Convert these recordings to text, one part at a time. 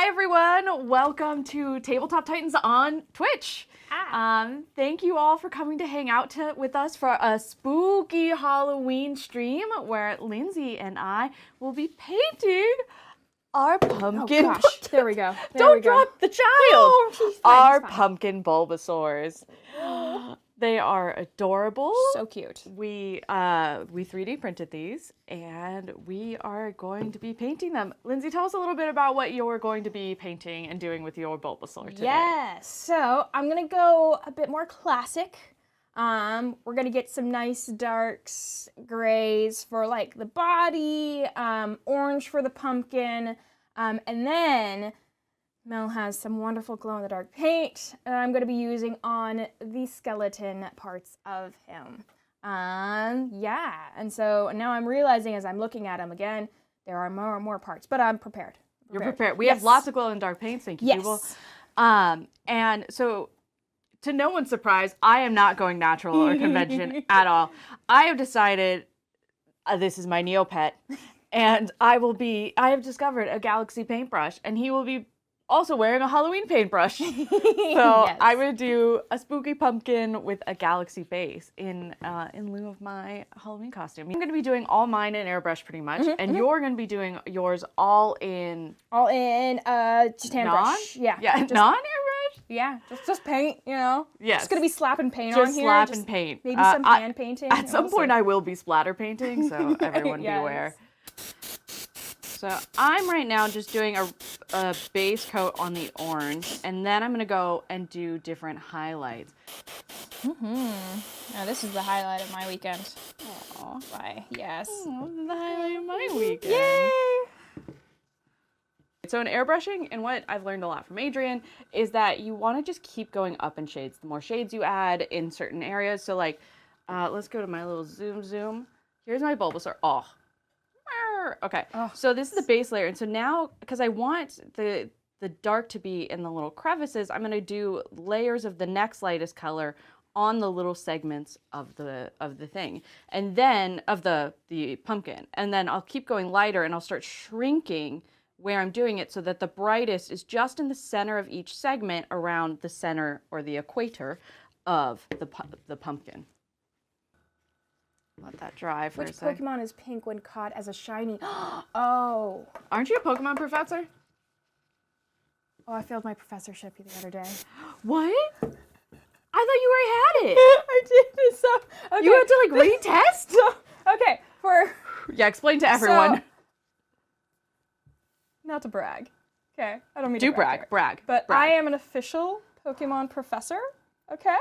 Hi everyone, welcome to Tabletop Titans on Twitch. Hi. Thank you all for coming to hang out with us for a spooky Halloween stream where Lindsay and I will be painting our pumpkin. Oh gosh, there we go. Don't drop the child. No, she's fine, Our she's fine. pumpkin Bulbasaurs. They are adorable. So cute. We 3D printed these, and we are going to be painting them. Lindsay, tell us a little bit about what you're going to be painting and doing with your Bulbasaur today. Yes. So I'm gonna go a bit more classic. We're gonna get some nice darks, grays for like the body, orange for the pumpkin, and then Mel has some wonderful glow-in-the-dark paint I'm going to be using on the skeleton parts of him. Yeah, and so now I'm realizing as I'm looking at him again, there are more and more parts, but I'm prepared. You're prepared. We have lots of glow-in-the-dark paints, thank you, people. And so, to no one's surprise, I am not going natural or convention at all. I have decided this is my Neopet, and I have discovered a Galaxy paintbrush, and he will be also wearing a Halloween paintbrush. So Yes. I'm going to do a spooky pumpkin with a Galaxy base in lieu of my Halloween costume. I'm going to be doing all mine in airbrush pretty much, and you're going to be doing yours all in... Just hand brush. Yeah. Non-airbrush? Yeah, just paint, you know? Yes. Just going to be slapping paint Just on here. slap and paint. Maybe some hand painting. At some point I will be splatter painting, so everyone beware. So I'm right now just doing a base coat on the orange, and then I'm going to go and do different highlights. Now this is the highlight of my weekend. Aw. Why? Yes. Oh, this is the highlight of my weekend. Yay! So in airbrushing, and what I've learned a lot from Adrian, is that you want to just keep going up in shades. The more shades you add in certain areas. So like, let's go to my little zoom. Here's my Bulbasaur. Oh. Okay, so this is the base layer, and so now, because I want the dark to be in the little crevices, I'm going to do layers of the next lightest color on the little segments of the thing, and then of the pumpkin, and then I'll keep going lighter, and I'll start shrinking where I'm doing it so that the brightest is just in the center of each segment around the center or the equator of the pumpkin. Let that dry for a Which sec. Pokemon is pink when caught as a shiny? Oh. Aren't you a Pokemon professor? Oh, I failed my professorship the other day. What? I thought you already had it. I did. So, okay. You had to like retest? So, okay, Yeah, explain to everyone. So, not to brag. Okay, I don't mean Do to brag. brag. But brag. I am an official Pokemon professor. Okay.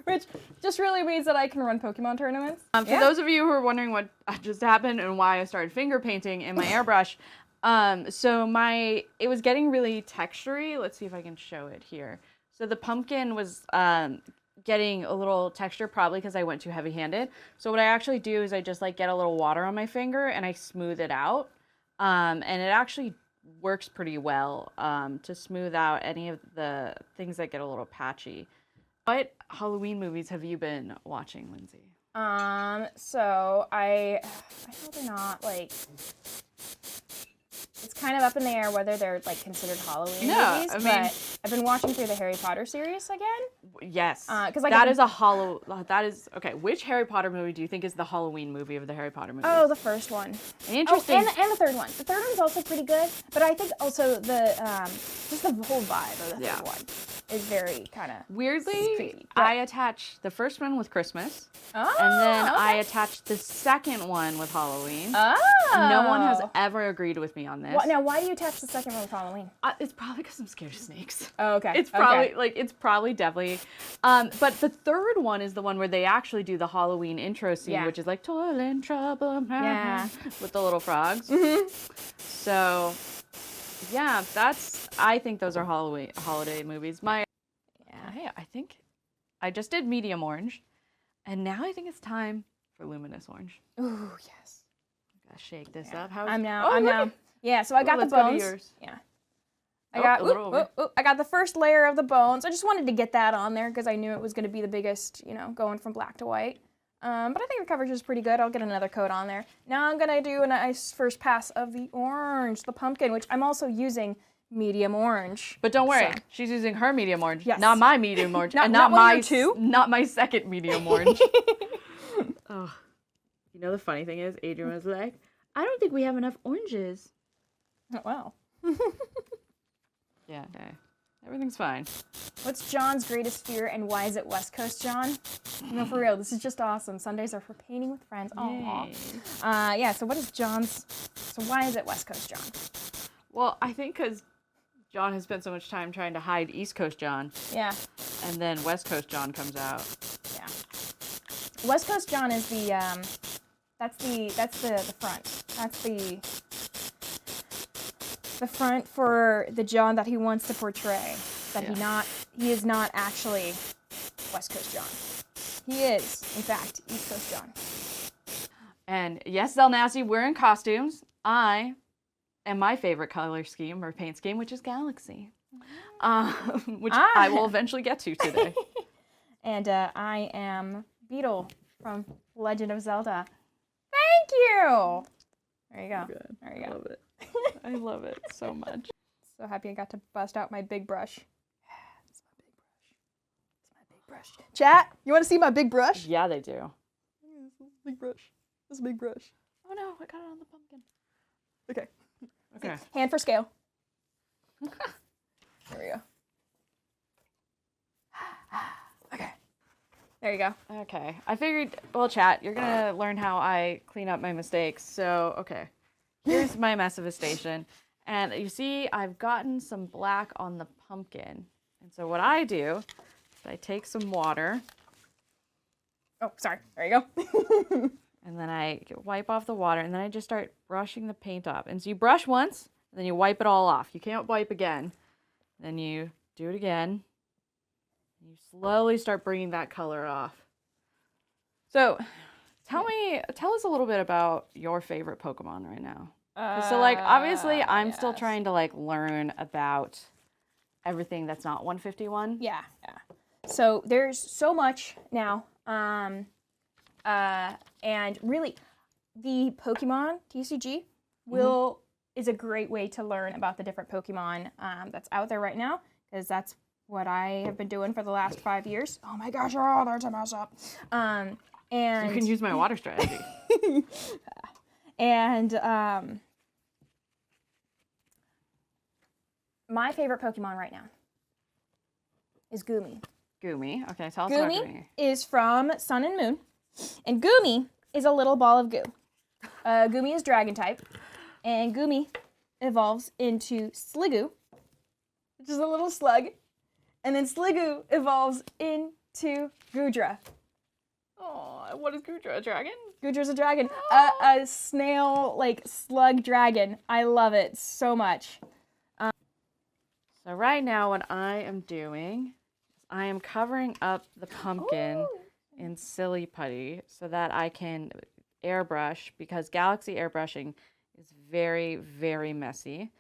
Which just really means that I can run Pokemon tournaments. For those of you who are wondering what just happened and why I started finger painting in my airbrush, it was getting really textury. Let's see if I can show it here. So the pumpkin was getting a little texture, probably because I went too heavy-handed. So what I actually do is I just like get a little water on my finger and I smooth it out, and it actually works pretty well to smooth out any of the things that get a little patchy. What Halloween movies have you been watching, Lindsay? So I know they're not like, it's kind of up in the air whether they're like considered Halloween movies. I mean, but I've been watching through the Harry Potter series again. Yes. Because like okay. Which Harry Potter movie do you think is the Halloween movie of the Harry Potter movies? Oh, the first one. Interesting. Oh, and the third one. The third one's also pretty good, but I think also the just the whole vibe of the third one is very kind of weirdly creepy. I attach the first one with Christmas, and then I attached the second one with Halloween. No one has ever agreed with me on this. Now, why do you attach the second one with Halloween? It's probably because I'm scared of snakes. Oh, okay. It's probably definitely. But the third one is the one where they actually do the Halloween intro scene, which is like toil and trouble, with the little frogs. So, yeah, I think those are holiday movies. I think I just did medium orange, and now I think it's time for luminous orange. Ooh, yes. Gotta shake this up. I'm now. Yeah, so I got the bones. Yeah. I got the first layer of the bones. I just wanted to get that on there because I knew it was going to be the biggest, going from black to white. But I think the coverage is pretty good. I'll get another coat on there. Now I'm gonna do a nice first pass of the orange, the pumpkin, which I'm also using medium orange. But don't worry, So- she's using her medium orange, Yes. not my medium orange, Not- and not not one of my your two? not my second medium orange. Oh, you know the funny thing is, Adrian was like, "I don't think we have enough oranges." Oh, wow. Yeah, okay, everything's fine. What's John's greatest fear and why is it West Coast John? No, for real, this is just awesome. Sundays are for painting with friends. Aww. Yay. Yeah, so what is John's, so why is it West Coast John? Well, I think because John has spent so much time trying to hide East Coast John, Yeah, and then West Coast John comes out. yeah. West Coast John is the, that's the front. That's the front for the John that he wants to portray. That Yeah. he is not actually West Coast John. He is, in fact, East Coast John. And yes, Del Nasty, we're in costumes. I am my favorite color scheme or paint scheme, which is Galaxy, which I will eventually get to today. And I am Beetle from Legend of Zelda. Thank you! There you go. Good. There you go. Love it. I love it so much. So happy I got to bust out my big brush. It's my big brush. It's my big brush. Chat, you want to see my big brush? Yeah, they do. Big brush. This is a big brush. Oh no, I got it on the pumpkin. Okay. Okay. Hand for scale. There we go. Okay. There you go. Okay. I figured, well, chat, you're going to learn how I clean up my mistakes. So, okay. Here's my mess of a station. And you see, I've gotten some black on the pumpkin. And so what I do is I take some water Oh, sorry. There you go. and then I wipe off the water and then I just start brushing the paint off. And so you brush once and then you wipe it all off. You can't wipe again. Then you do it again. You slowly start bringing that color off. So tell us a little bit about your favorite Pokemon right now. So like, obviously I'm still yes. trying to like learn about everything that's not 151. Yeah, yeah. So there's so much now. And really, the Pokemon TCG is a great way to learn about the different Pokemon that's out there right now, because that's what I have been doing for the last 5 years. Oh my gosh, oh, there's a mess up. And You can use my water strategy. and my favorite Pokemon right now is Goomy. Goomy. Okay, tell us about Goomy Goomy. is from Sun and Moon, and Goomy is a little ball of goo. Goomy is dragon type, and Goomy evolves into Sliggoo, which is a little slug, and then Sliggoo evolves into Goodra. Oh, what is Goodra? A dragon? Goodra's a dragon, a snail, like slug dragon. I love it so much. So right now what I am doing is I am covering up the pumpkin Ooh. in Silly Putty so that I can airbrush, because Galaxy airbrushing is very, very messy.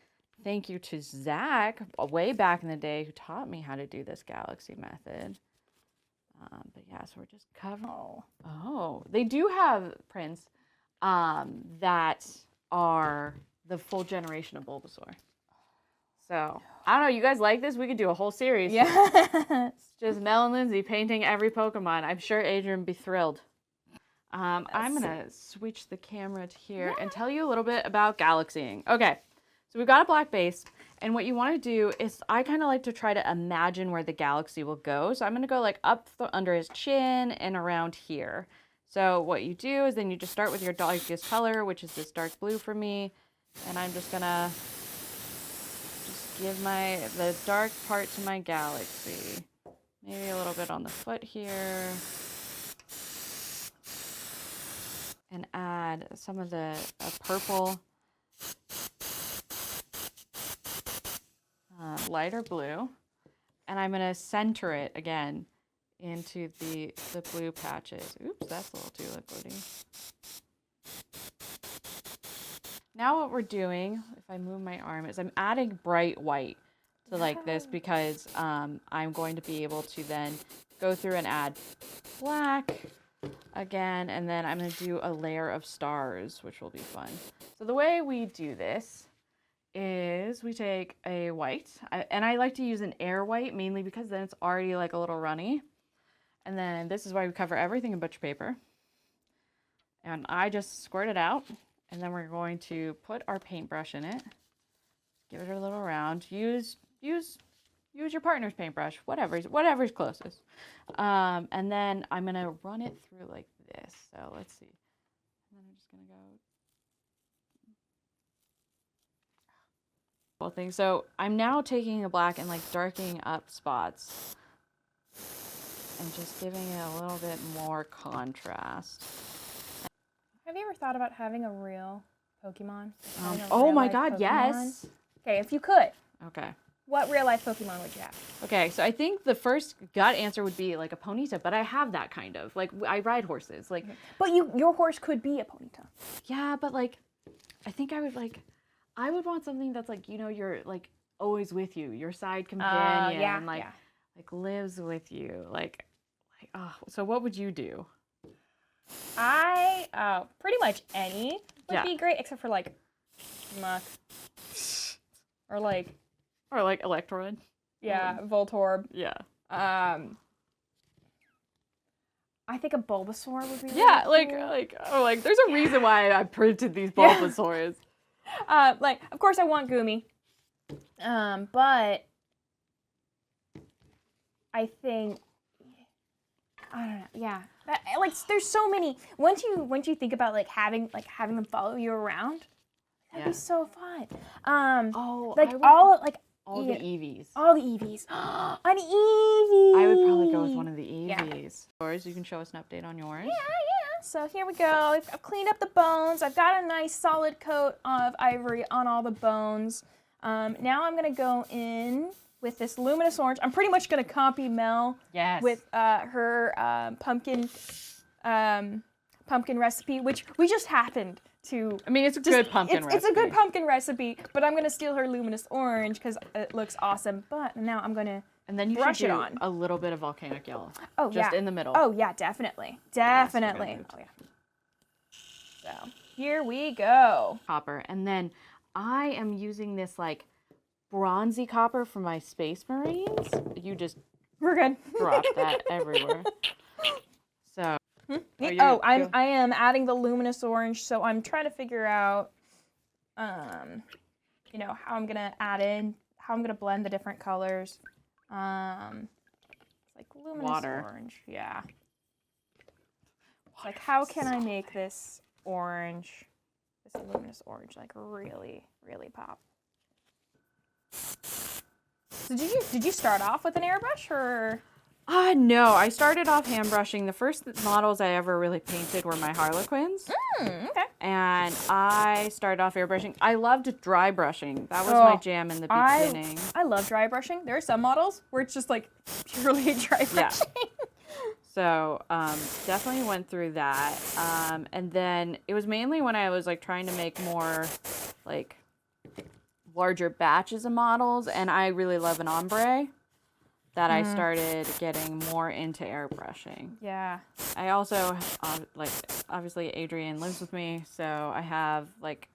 Thank you to Zach, way back in the day, who taught me how to do this Galaxy method. But yeah, so we're just covering. Oh, they do have prints that are the full generation of Bulbasaur. So, I don't know, you guys like this? We could do a whole series. Yeah. Just Mel and Lindsay painting every Pokemon. I'm sure Adrian would be thrilled. I'm going to switch the camera to here and tell you a little bit about galaxying. Okay, so we've got a black base, and what you want to do is, I kind of like to try to imagine where the galaxy will go. So I'm going to go like up under his chin and around here. So what you do is then you just start with your darkest color, which is this dark blue for me, and I'm just going to give the dark part to my galaxy. Maybe a little bit on the foot here. And add some of the purple, lighter blue. And I'm going to center it again into the blue patches. Oops, that's a little too liquidy. Now what we're doing, if I move my arm, is I'm adding bright white to like this, because I'm going to be able to then go through and add black again, and then I'm going to do a layer of stars, which will be fun. So the way we do this is we take a white, and I like to use an air white mainly because then it's already like a little runny. And then this is why we cover everything in butcher paper. And I just squirt it out, and then we're going to put our paintbrush in it. Give it a little round. Use your partner's paintbrush, whatever's closest. And then I'm gonna run it through like this. So let's see. And then I'm just gonna go. Whole thing. So I'm now taking the black and like darkening up spots, and just giving it a little bit more contrast. Have you ever thought about having a real Pokemon? Oh my God, yes. Okay, if you could, Okay. what real life Pokemon would you have? Okay, so I think the first gut answer would be like a Ponyta, but I have that kind of. Like, I ride horses. Like, But your horse could be a Ponyta. yeah, but like, I think I would want something that's like, you know, you're like always with you, your side companion, like lives with you. Like, oh, so what would you do? Pretty much any would be great, except for like Muck. Or like Electrode. Yeah, Voltorb. Yeah. I think a Bulbasaur would be really cool. Like there's a reason why I printed these Bulbasaurs. Like, of course I want Goomy. But I think, I don't know, yeah. Like, there's so many. Once you think about like having them follow you around, that'd be so fun. All the Eevees. All the Eevees. An Eevee. I would probably go with one of the Eevees. Yours, you can show us an update on yours. Yeah. So here we go. I've cleaned up the bones. I've got a nice solid coat of ivory on all the bones. Now I'm gonna go in with this luminous orange. I'm pretty much gonna copy Mel with her pumpkin recipe, which we just happened to. I mean, it's a good pumpkin recipe. It's a good pumpkin recipe, but I'm gonna steal her luminous orange because it looks awesome. But now I'm gonna brush it on. A little bit of volcanic yellow. Oh yeah. Just in the middle. Oh yeah, definitely. Definitely. Oh yeah. So here we go. Copper, and then I am using this like bronzy copper from my Space Marines. You just We're good. drop that everywhere. So. I am adding the luminous orange, so I'm trying to figure out, you know, how I'm gonna how I'm gonna blend the different colors. It's like luminous orange, yeah. Like, how can I make this orange, this luminous orange, like really, really pop? So did you start off with an airbrush or? No, I started off hand brushing. The first models I ever really painted were my Harlequins. Okay. And I started off airbrushing. I loved dry brushing. That was my jam in the beginning. I love dry brushing. There are some models where it's just like purely dry brushing. Yeah. So definitely went through that. And then it was mainly when I was like trying to make more like larger batches of models, and I really love an ombre, that I started getting more into airbrushing. Yeah. I also, obviously Adrian lives with me, so I have, like,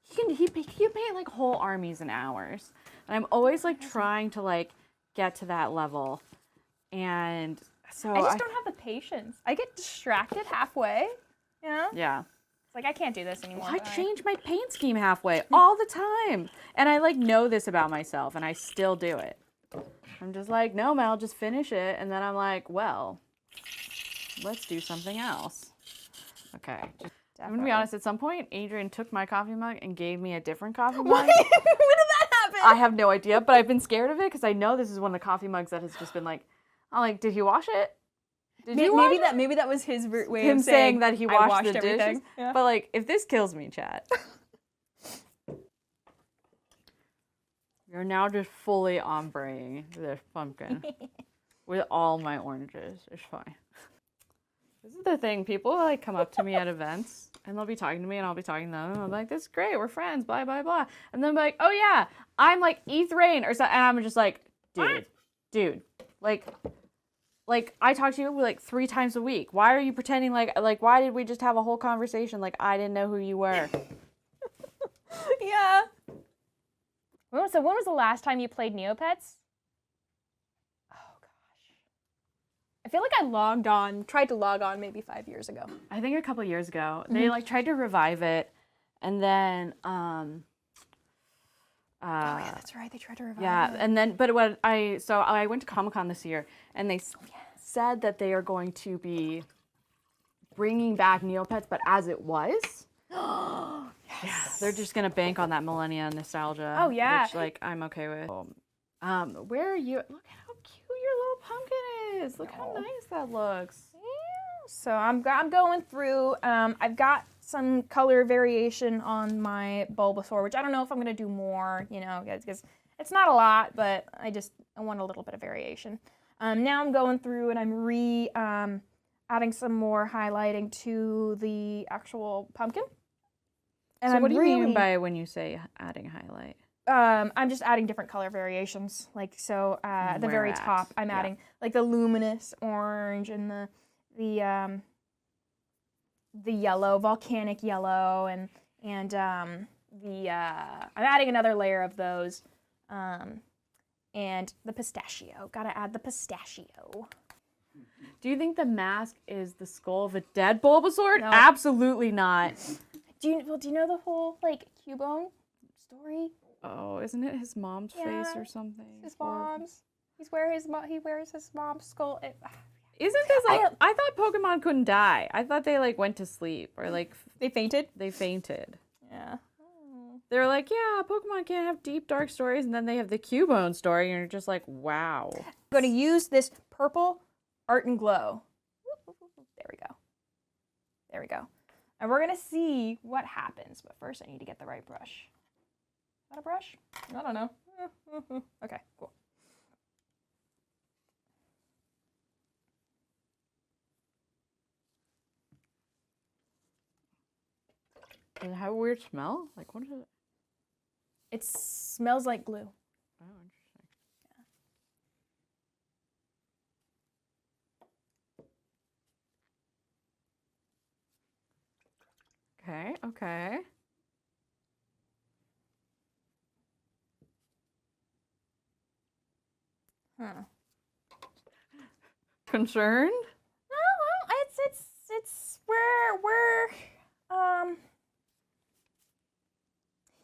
he paint, like, whole armies in hours. And I'm always, like, trying to, like, get to that level. And so I just don't have the patience. I get distracted halfway, you know? Yeah. It's like, I can't do this anymore. I change my paint scheme halfway all the time. And I, like, know this about myself, and I still do it. I'm just like, no, Mel, just finish it. And then I'm like, well, let's do something else. Okay. I'm going to be honest, at some point, Adrian took my coffee mug and gave me a different coffee mug. When did that happen? I have no idea, but I've been scared of it because I know this is one of the coffee mugs that has just been like, I'm like, did he wash it? Maybe that was his way of saying that he washed the everything. dishes. Yeah. But like, if this kills me, chat. You're now just fully ombreing this pumpkin with all my oranges. It's fine. This is the thing. People like come up to me at events and they'll be talking to me and I'll be talking to them. And I'm like, this is great. We're friends. Blah, blah, blah. And then like, oh yeah, I'm like Eth Rain or something. And I'm just like, dude, like Like, I talk to you like 3 times a week. Why are you pretending like why did we just have a whole conversation like I didn't know who you were? Yeah. When was the last time you played Neopets? Oh gosh. I feel like I tried to log on maybe 5 years ago. I think a couple years ago. They like tried to revive it, and then oh yeah, that's right. They tried to revive yeah, it. and then but what I went to Comic-Con this year, and they said that they are going to be bringing back Neopets, but as it was. Yes. Yeah, they're just gonna bank on that millennia nostalgia. Oh yeah. Which like I'm okay with. Where are you? Look at how cute your little pumpkin is. Look how nice that looks. Yeah. So I'm going through. I've got some color variation on my Bulbasaur, which I don't know if I'm gonna do more. You know, because it's not a lot, but I want a little bit of variation. Now I'm going through and I'm adding some more highlighting to the actual pumpkin. And so what do you mean by when you say adding highlight? I'm just adding different color variations. Like, so at the very top, I'm adding like the luminous orange and the yellow, volcanic yellow, and I'm adding another layer of those, and the pistachio. Gotta add the pistachio. Do you think the mask is the skull of a dead Bulbasaur? No. Absolutely not. Do you know the whole like Cubone story? Oh, isn't it his mom's face or something? His mom's. He wears his mom's skull. Isn't this like? I thought Pokemon couldn't die. I thought they like went to sleep or like they fainted. They fainted. Yeah. They're like, yeah, Pokemon can't have deep, dark stories, and then they have the Cubone story, and you're just like, wow. I'm going to use this purple Art and Glow. There we go. There we go. And we're going to see what happens, but first I need to get the right brush. Is that a brush? I don't know. Okay, cool. Does it have a weird smell? Like, what is it? It smells like glue. Oh, interesting. Yeah. Okay. Huh. Concerned? No, well, it's we're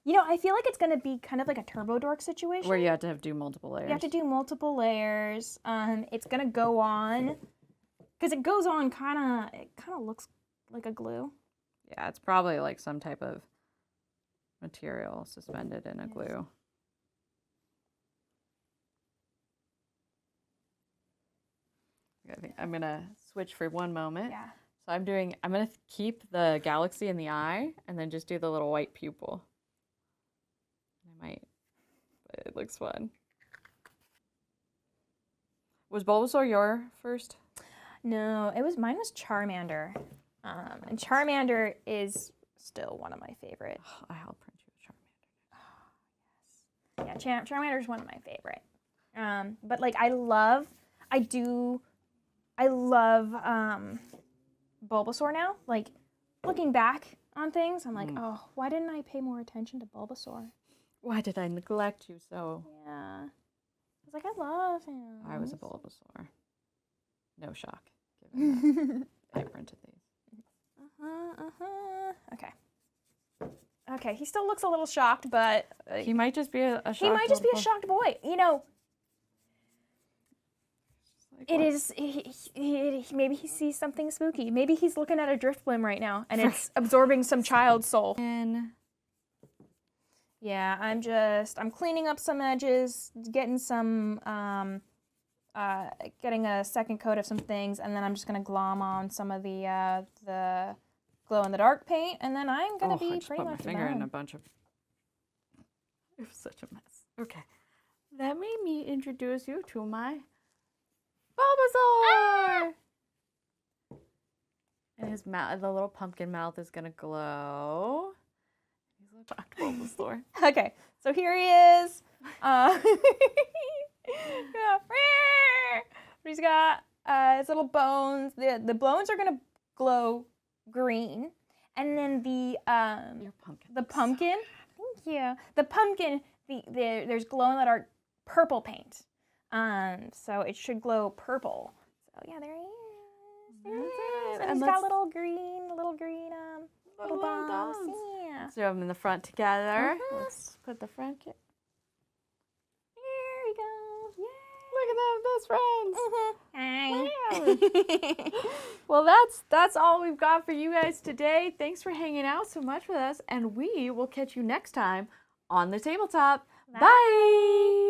you know, I feel like it's gonna be kind of like a Turbo Dork situation. Where you have to do multiple layers. You have to do multiple layers. It's gonna go on, because it goes on it kind of looks like a glue. Yeah, it's probably like some type of material suspended in a glue. I think I'm gonna switch for one moment. Yeah. So I'm gonna keep the galaxy in the eye and then just do the little white pupil. I might, but it looks fun. Was Bulbasaur your first? No, mine was Charmander. And Charmander is still one of my favorite. I'll print you a Charmander. Oh, yes. Yeah, Charmander is one of my favorite. But like I love Bulbasaur now. Like looking back on things, I'm like, oh, why didn't I pay more attention to Bulbasaur? Why did I neglect you so? Yeah. I was like, I love him. I was a Bulbasaur. No shock. Given that I printed these. Okay. Okay, he still looks a little shocked, but he might just be a shocked. He might just be a shocked boy. You know, like, it is. Maybe he sees something spooky. Maybe he's looking at a Driftblim right now, and it's absorbing some child's soul. Yeah, I'm cleaning up some edges, getting getting a second coat of some things, and then I'm just gonna glom on some of the glow-in-the-dark paint, and then I'm gonna be pretty much done. I just put my finger in a bunch of. It was such a mess. Okay, let me introduce you to my Bulbasaur. And his mouth, the little pumpkin mouth, is gonna glow. He's a shocked Bulbasaur. Okay, so here he is. Yeah. He's got his little bones. The bones are gonna glow green, and then Your pumpkin. the pumpkin. Thank you. The pumpkin. There's glow in the dark purple paint. So it should glow purple. So yeah, there he is. There he is. And he's got little green little bombs. Yeah. Let's throw them in the front together. Let's put the front. Here we go. Look at them, best friends. Hi. Well, that's all we've got for you guys today. Thanks for hanging out so much with us, and we will catch you next time on the tabletop. Bye.